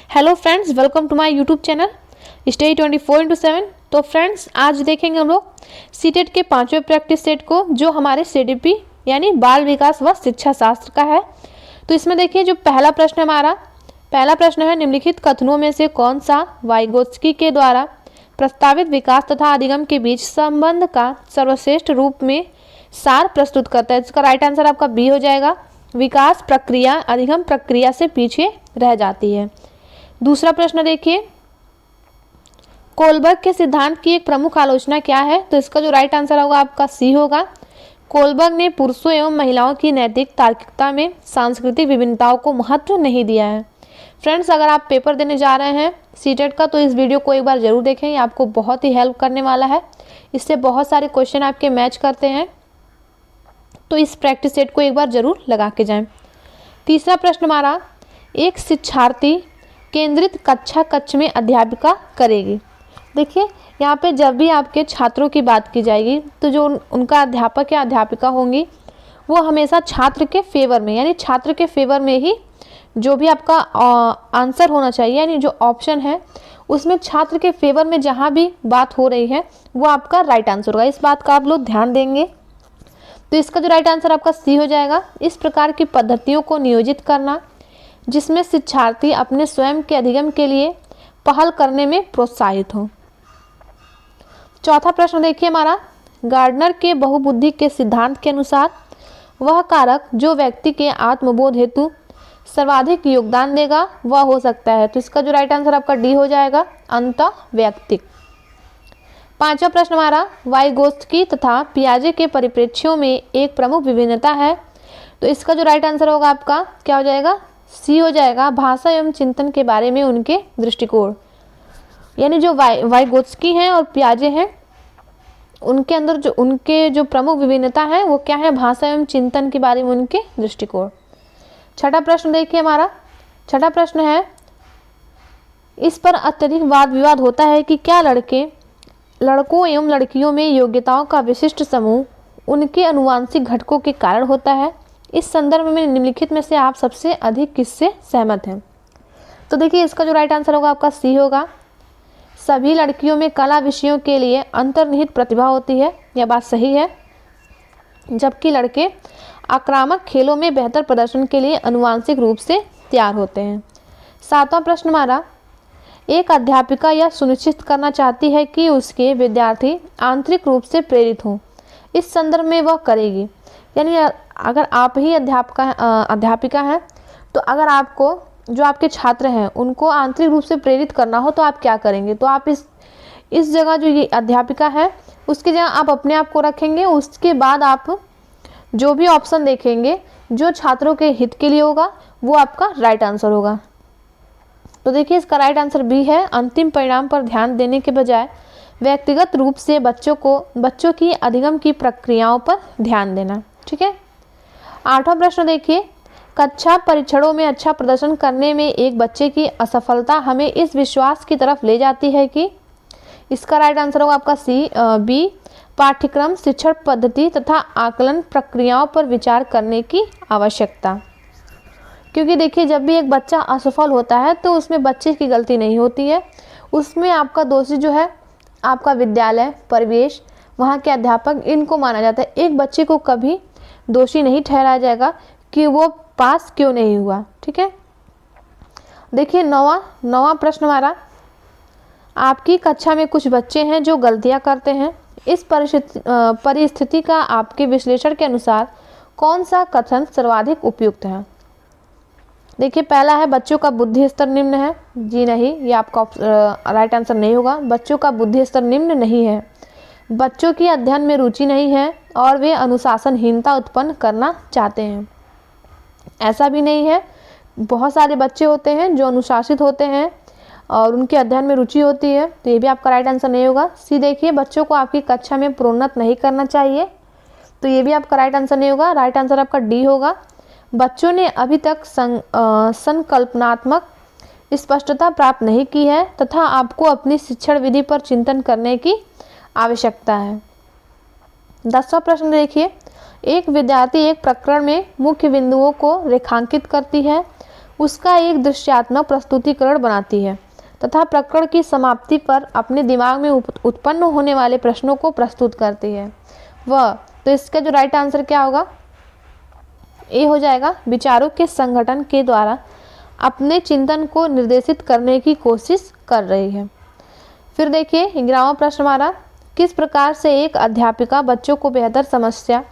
Hello friends, welcome to my YouTube channel study 24/7। तो friends, आज देखेंगे हम लोग सीटेट के 5वें प्रैक्टिस सेट को, जो हमारे सीडीपी यानी बाल विकास व शिक्षा शास्त्र का है। तो इसमें देखिए, जो पहला प्रश्न है निम्नलिखित कथनों में से कौन सा वाइगोत्स्की के द्वारा प्रस्तावित विकास तथा अधिगम के बीच संबंध का सर्वश्रेष्ठ रूप में सार प्रस्तुत करता है। इसका राइट आंसर आपका बी हो जाएगा। विकास प्रक्रिया अधिगम प्रक्रिया से पीछे रह जाती है। दूसरा प्रश्न देखिए, कोलबर्ग के सिद्धांत की एक प्रमुख आलोचना क्या है? तो इसका जो राइट आंसर होगा आपका सी होगा। कोलबर्ग ने पुरुषों एवं महिलाओं की नैतिक तार्किकता में सांस्कृतिक विभिन्नताओं को महत्व नहीं दिया है। फ्रेंड्स, अगर आप पेपर देने जा रहे हैं सीटेट का, तो इस वीडियो को एक बार जरूर देखें, ये आपको बहुत ही हेल्प करने वाला है। इससे बहुत सारे क्वेश्चन आपके मैच करते हैं, तो इस प्रैक्टिस सेट को एक बार जरूर लगा के जाएं। तीसरा प्रश्न हमारा, एक शिक्षार्थी केंद्रित कक्षा कक्ष में अध्यापिका करेगी। देखिए, यहाँ पे जब भी आपके छात्रों की बात की जाएगी, तो जो उनका अध्यापक या अध्यापिका होंगी वो हमेशा छात्र के फेवर में, यानी छात्र के फेवर में ही जो भी आपका आंसर होना चाहिए, यानी जो ऑप्शन है उसमें छात्र के फेवर में जहाँ भी बात हो रही है वो आपका राइट आंसर होगा। इस बात का आप लोग ध्यान देंगे। तो इसका जो राइट आंसर आपका सी हो जाएगा। इस प्रकार की पद्धतियों को नियोजित करना जिसमें शिक्षार्थी अपने स्वयं के अधिगम के लिए पहल करने में प्रोत्साहित हो। चौथा प्रश्न देखिए हमारा, गार्डनर के बहुबुद्धि के सिद्धांत के अनुसार वह कारक जो व्यक्ति के आत्मबोध हेतु सर्वाधिक योगदान देगा वह हो सकता है। तो इसका जो राइट आंसर आपका डी हो जाएगा, अंतःवैयक्तिक। पांचवा प्रश्न हमारा, वाइगोत्स्की तथा पियाजे के परिप्रेक्ष्यों में एक प्रमुख विभिन्नता है। तो इसका जो राइट आंसर होगा आपका क्या हो जाएगा, सी हो जाएगा। भाषा एवं चिंतन के बारे में उनके दृष्टिकोण, यानी जो वाइगोत्स्की हैं और पियाजे हैं, उनके अंदर जो उनके जो प्रमुख विभिन्नता है वो क्या है, भाषा एवं चिंतन के बारे में उनके दृष्टिकोण। छठा प्रश्न देखिए हमारा, छठा प्रश्न है, इस पर अत्यधिक वाद विवाद होता है कि क्या लड़कों एवं लड़कियों में योग्यताओं का विशिष्ट समूह उनके अनुवांशिक घटकों के कारण होता है। इस संदर्भ में निम्नलिखित में से आप सबसे अधिक किससे सहमत हैं? तो देखिए, इसका जो राइट आंसर होगा आपका सी होगा। सभी लड़कियों में कला विषयों के लिए अंतर्निहित प्रतिभा होती है, यह बात सही है, जबकि लड़के आक्रामक खेलों में बेहतर प्रदर्शन के लिए अनुवांशिक रूप से तैयार होते हैं। सातवां प्रश्न हमारा, एक अध्यापिका यह सुनिश्चित करना चाहती है कि उसके विद्यार्थी आंतरिक रूप से प्रेरित हों। इस संदर्भ में वह करेगी, यानी अगर आप ही अध्यापिका हैं, तो अगर आपको जो आपके छात्र हैं उनको आंतरिक रूप से प्रेरित करना हो तो आप क्या करेंगे? तो आप इस जगह जो ये अध्यापिका है उसकी जगह आप अपने आप को रखेंगे। उसके बाद आप जो भी ऑप्शन देखेंगे जो छात्रों के हित के लिए होगा वो आपका राइट आंसर होगा। तो देखिए, इसका राइट आंसर बी है। अंतिम परिणाम पर ध्यान देने के बजाय व्यक्तिगत रूप से बच्चों की अधिगम की प्रक्रियाओं पर ध्यान देना। ठीक है। आठवां प्रश्न देखिए, कक्षा परीक्षणों में अच्छा प्रदर्शन करने में एक बच्चे की असफलता हमें इस विश्वास की तरफ ले जाती है कि, इसका राइट आंसर होगा आपका बी, पाठ्यक्रम शिक्षण पद्धति तथा आकलन प्रक्रियाओं पर विचार करने की आवश्यकता। क्योंकि देखिए, जब भी एक बच्चा असफल होता है तो उसमें बच्चे की गलती नहीं होती है, उसमें आपका दोषी जो है आपका विद्यालय, परिवेश, वहाँ के अध्यापक, इनको माना जाता है। एक बच्चे को कभी दोषी नहीं ठहराया जाएगा कि वो पास क्यों नहीं हुआ। ठीक है। देखिए, नौवां प्रश्न हमारा, आपकी कक्षा में कुछ बच्चे हैं जो गलतियां करते हैं। इस परिस्थिति का आपके विश्लेषण के अनुसार कौन सा कथन सर्वाधिक उपयुक्त है? देखिए, पहला है बच्चों का बुद्धि स्तर निम्न है। जी नहीं, ये आपका राइट आंसर नहीं होगा। बच्चों का बुद्धि स्तर निम्न नहीं है, बच्चों की अध्ययन में रुचि नहीं है और वे अनुशासनहीनता उत्पन्न करना चाहते हैं। ऐसा भी नहीं है, बहुत सारे बच्चे होते हैं जो अनुशासित होते हैं और उनके अध्ययन में रुचि होती है। तो ये भी आपका राइट आंसर नहीं होगा। सी देखिए, बच्चों को आपकी कक्षा में प्रोन्नत नहीं करना चाहिए। तो ये भी आपका राइट आंसर नहीं होगा। राइट आंसर आपका डी होगा। बच्चों ने अभी तक संकल्पनात्मक स्पष्टता प्राप्त नहीं की है तथा आपको अपनी शिक्षण विधि पर चिंतन करने की आवश्यकता है। 10वां प्रश्न देखिए, एक विद्यार्थी एक प्रकरण में मुख्य बिंदुओं को रेखांकित करती है। उसका एक दृश्यात्मक प्रस्तुतिकरण बनाती है तथा प्रकरण की समाप्ति पर अपने दिमाग में उत्पन्न होने वाले प्रश्नों को प्रस्तुत करती है वह। तो इसका जो राइट आंसर क्या होगा, ए हो जाएगा। विचारों के संगठन के द्वारा अपने चिंतन को निर्देशित करने की कोशिश कर रही है। फिर देखिए 11वां प्रश्न हमारा, किस प्रकार से एक अध्यापिका बच्चों को बेहतर समस्या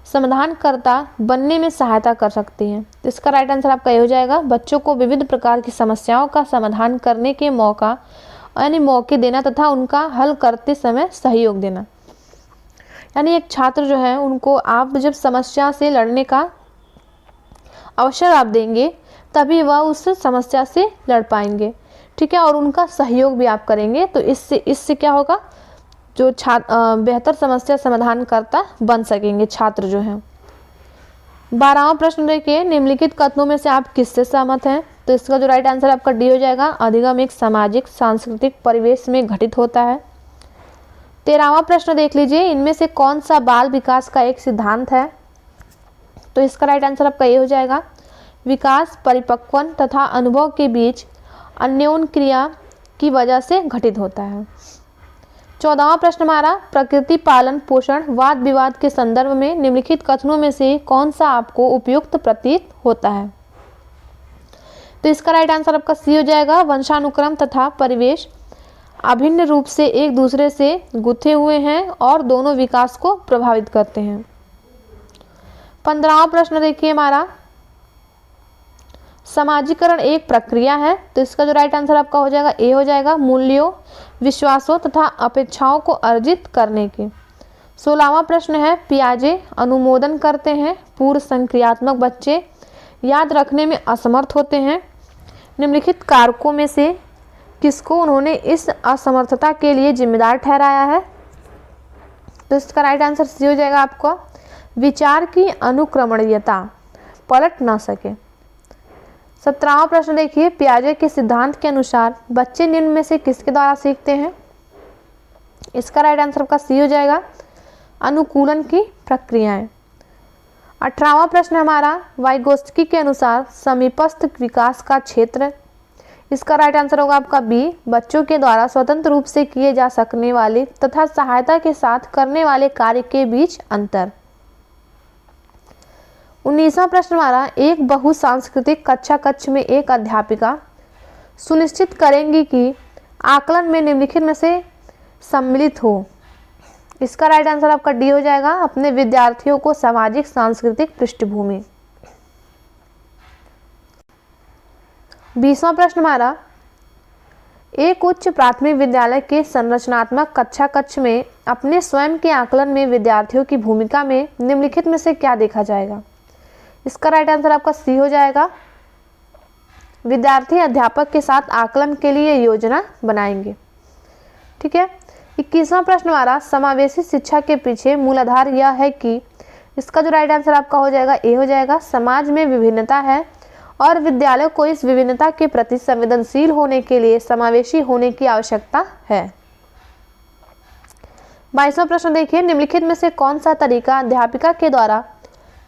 समाधानकर्ता बनने में सहायता कर सकती है। तो इसका राइट आंसर आपका ये हो जाएगा, बच्चों को विविध प्रकार की समस्याओं का समाधान करने के मौके देना तथा उनका हल करते समय सहयोग देना। यानी एक छात्र जो है उनको आप जब समस्या से लड़ने का अवसर आप देंगे तभी वह उस समस्या से लड़ पाएंगे, ठीक है, और उनका सहयोग भी आप करेंगे। तो इससे क्या होगा, जो बेहतर समस्या समाधानकर्ता बन सकेंगे छात्र जो हैं। 12वां प्रश्न देखिए, निम्नलिखित कथनों में से आप किससे सहमत हैं। तो इसका जो राइट आंसर आपका डी हो जाएगा, अधिगम एक सामाजिक सांस्कृतिक परिवेश में घटित होता है। 13वां प्रश्न देख लीजिए, इनमें से कौन सा बाल विकास का एक सिद्धांत है। तो इसका राइट आंसर आपका ये हो जाएगा, विकास परिपक्वन तथा अनुभव के बीच अन्योन्य क्रिया की वजह से घटित होता है। 14वां प्रश्न हमारा, प्रकृति पालन पोषण वाद विवाद के संदर्भ में निम्नलिखित कथनों में से कौन सा आपको उपयुक्त प्रतीत होता है। तो इसका राइट आंसर आपका सी हो जाएगा, वंशानुक्रम तथा परिवेश अभिन्न रूप से एक दूसरे से गुथे हुए हैं और दोनों विकास को प्रभावित करते हैं। 15वां प्रश्न देखिए हमारा, समाजीकरण एक प्रक्रिया है। तो इसका जो राइट आंसर आपका हो जाएगा, ए हो जाएगा, मूल्यों विश्वासों तथा अपेक्षाओं को अर्जित करने की। 16वां प्रश्न है, पियाजे अनुमोदन करते हैं पूर्व संक्रियात्मक बच्चे याद रखने में असमर्थ होते हैं। निम्नलिखित कारकों में से किसको उन्होंने इस असमर्थता के लिए जिम्मेदार ठहराया है। तो इसका राइट आंसर सी हो जाएगा आपका, विचार की अनुक्रमणीयता पलट ना सके। 17वां प्रश्न देखिए, पियाजे के सिद्धांत के अनुसार बच्चे निम्न में से किसके द्वारा सीखते हैं। इसका राइट आंसर आपका सी हो जाएगा, अनुकूलन की प्रक्रियाएं। 18वां प्रश्न हमारा, वाइगोत्स्की के अनुसार समीपस्थ विकास का क्षेत्र। इसका राइट आंसर होगा आपका बी, बच्चों के द्वारा स्वतंत्र रूप से किए जा सकने वाले तथा सहायता के साथ करने वाले कार्य के बीच अंतर। 19वां प्रश्न हमारा, एक बहुसांस्कृतिक कक्षा कक्ष में एक अध्यापिका सुनिश्चित करेंगी कि आकलन में निम्नलिखित में से सम्मिलित हो। इसका राइट आंसर आपका डी हो जाएगा, अपने विद्यार्थियों को सामाजिक सांस्कृतिक पृष्ठभूमि। 20वां प्रश्न हमारा, एक उच्च प्राथमिक विद्यालय के संरचनात्मक कक्षा कक्ष में अपने स्वयं के आकलन में विद्यार्थियों की भूमिका में निम्नलिखित में से क्या देखा जाएगा। इसका राइट आंसर आपका सी हो जाएगा, विद्यार्थी अध्यापक के साथ आकलन के लिए योजना बनाएंगे। ठीक है। 21वां प्रश्न हमारा, समावेशी शिक्षा के पीछे मूल आधार यह है कि। इसका जो राइट आंसर आपका हो जाएगा ए हो जाएगा, समाज में विभिन्नता है और विद्यालय को इस विभिन्नता के प्रति संवेदनशील होने के लिए समावेशी होने की आवश्यकता है। 22वां प्रश्न देखिए, निम्नलिखित में से कौन सा तरीका अध्यापिका के द्वारा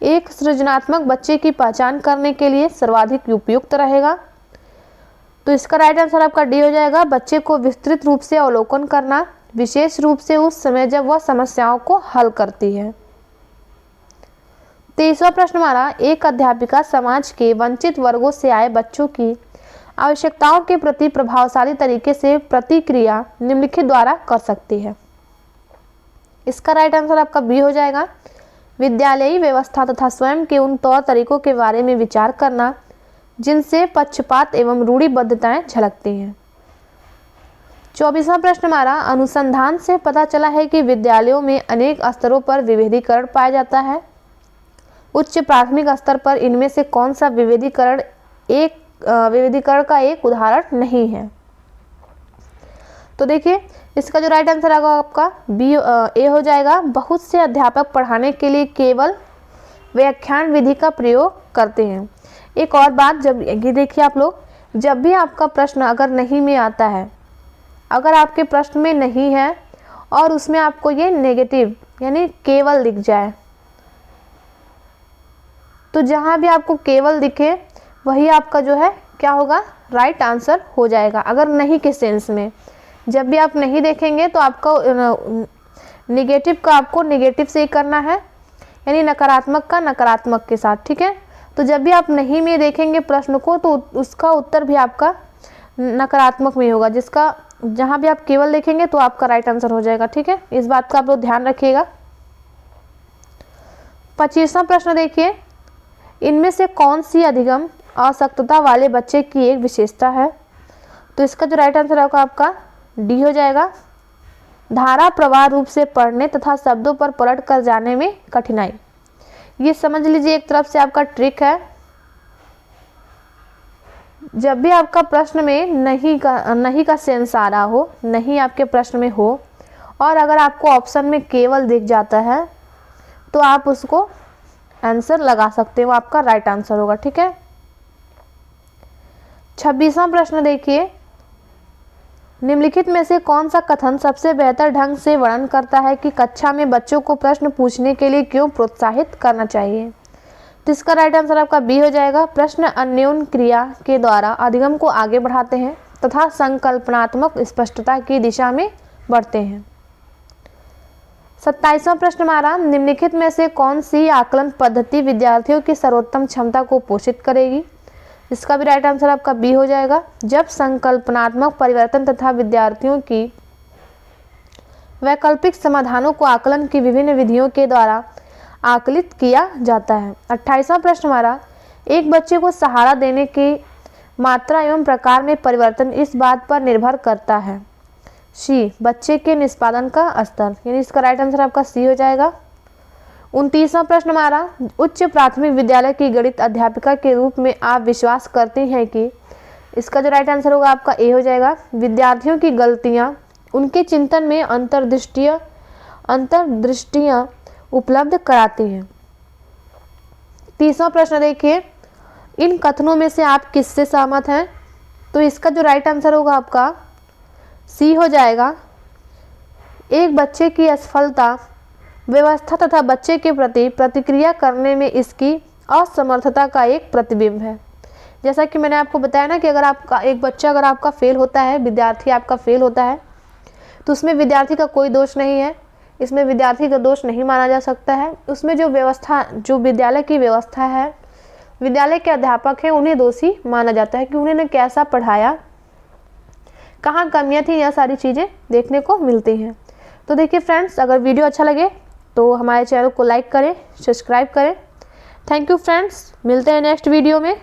एक सृजनात्मक बच्चे की पहचान करने के लिए सर्वाधिक उपयुक्त रहेगा। तो इसका राइट आंसर आपका डी हो जाएगा, बच्चे को विस्तृत रूप से अवलोकन करना, विशेष रूप से उस समय जब वह समस्याओं को हल करती है। 23वां प्रश्न हमारा, एक अध्यापिका समाज के वंचित वर्गों से आए बच्चों की आवश्यकताओं के प्रति प्रभावशाली तरीके से प्रतिक्रिया निम्नलिखित द्वारा कर सकती है। इसका राइट आंसर आपका बी हो जाएगा, विद्यालयी व्यवस्था तथा स्वयं के उन तौर तरीकों के बारे में विचार करना जिनसे पक्षपात एवं रूढ़िबद्धताएं झलकती हैं। 24वां प्रश्न हमारा, अनुसंधान से पता चला है कि विद्यालयों में अनेक स्तरों पर विभेदीकरण पाया जाता है। उच्च प्राथमिक स्तर पर इनमें से कौन सा विभेदीकरण का एक उदाहरण नहीं है। तो देखिए इसका जो राइट आंसर आएगा आपका बी ए हो जाएगा, बहुत से अध्यापक पढ़ाने के लिए केवल व्याख्यान विधि का प्रयोग करते हैं। एक और बात, जब ये देखिए आप लोग, जब भी आपका प्रश्न अगर नहीं में आता है, अगर आपके प्रश्न में नहीं है और उसमें आपको ये नेगेटिव यानी केवल दिख जाए, तो जहाँ भी आपको केवल दिखे वही आपका जो है क्या होगा, राइट आंसर हो जाएगा। अगर नहीं के सेंस में, जब भी आप नहीं देखेंगे तो आपका निगेटिव का आपको निगेटिव से ही करना है, यानी नकारात्मक का नकारात्मक के साथ, ठीक है। तो जब भी आप नहीं में देखेंगे प्रश्न को तो उसका उत्तर भी आपका नकारात्मक में होगा, जिसका जहाँ भी आप केवल देखेंगे तो आपका राइट आंसर हो जाएगा, ठीक है। इस बात का आप लोग ध्यान रखिएगा। 25वां प्रश्न देखिए, इनमें से कौन सी अधिगम अशक्तता वाले बच्चे की एक विशेषता है? तो इसका जो राइट आंसर होगा आपका डी हो जाएगा। धारा प्रवाह रूप से पढ़ने तथा शब्दों पर पलट कर जाने में कठिनाई। ये समझ लीजिए एक तरफ से आपका ट्रिक है। जब भी आपका प्रश्न में नहीं का सेंस आ रहा हो, नहीं आपके प्रश्न में हो, और अगर आपको ऑप्शन में केवल दिख जाता है तो आप उसको आंसर लगा सकते हो, आपका राइट आंसर होगा, ठीक है। 26वां प्रश्न देखिए, निम्नलिखित में से कौन सा कथन सबसे बेहतर ढंग से वर्णन करता है कि कक्षा में बच्चों को प्रश्न पूछने के लिए क्यों प्रोत्साहित करना चाहिए? तो इसका राइट आंसर आपका बी हो जाएगा। प्रश्न अन्योन्य क्रिया के द्वारा अधिगम को आगे बढ़ाते हैं तथा संकल्पनात्मक स्पष्टता की दिशा में बढ़ते हैं। 27वां प्रश्न हमारा, निम्नलिखित में से कौन सी आकलन पद्धति विद्यार्थियों की सर्वोत्तम क्षमता को पोषित करेगी? इसका भी राइट आंसर आपका बी हो जाएगा। जब संकल्पनात्मक परिवर्तन तथा विद्यार्थियों की वैकल्पिक समाधानों को आकलन की विभिन्न विधियों के द्वारा आकलित किया जाता है। 28वां प्रश्न हमारा, एक बच्चे को सहारा देने की मात्रा एवं प्रकार में परिवर्तन इस बात पर निर्भर करता है। सी, बच्चे के निष्पादन का स्तर, यानी इसका राइट आंसर आपका सी हो जाएगा। 29वां प्रश्न हमारा, उच्च प्राथमिक विद्यालय की गणित अध्यापिका के रूप में आप विश्वास करते हैं कि? इसका जो राइट आंसर होगा आपका ए हो जाएगा। विद्यार्थियों की गलतियां उनके चिंतन में अंतर्दृष्टियां उपलब्ध कराती हैं। 30वां प्रश्न देखिए, इन कथनों में से आप किससे सहमत हैं? तो इसका जो राइट आंसर होगा आपका सी हो जाएगा। एक बच्चे की असफलता व्यवस्था तथा बच्चे के प्रति प्रतिक्रिया करने में इसकी असमर्थता का एक प्रतिबिंब है। जैसा कि मैंने आपको बताया ना कि अगर आपका एक बच्चा अगर आपका फेल होता है, विद्यार्थी आपका फेल होता है, तो उसमें विद्यार्थी का कोई दोष नहीं है, इसमें विद्यार्थी का दोष नहीं माना जा सकता है। उसमें जो व्यवस्था, जो विद्यालय की व्यवस्था है, विद्यालय के अध्यापक हैं, उन्हें दोषी माना जाता है कि उन्होंने कैसा पढ़ाया, कहाँ कमियाँ थी, यह सारी चीज़ें देखने को मिलती हैं। तो देखिए फ्रेंड्स, अगर वीडियो अच्छा लगे तो हमारे चैनल को लाइक करें, सब्सक्राइब करें। थैंक यू फ्रेंड्स, मिलते हैं नेक्स्ट वीडियो में।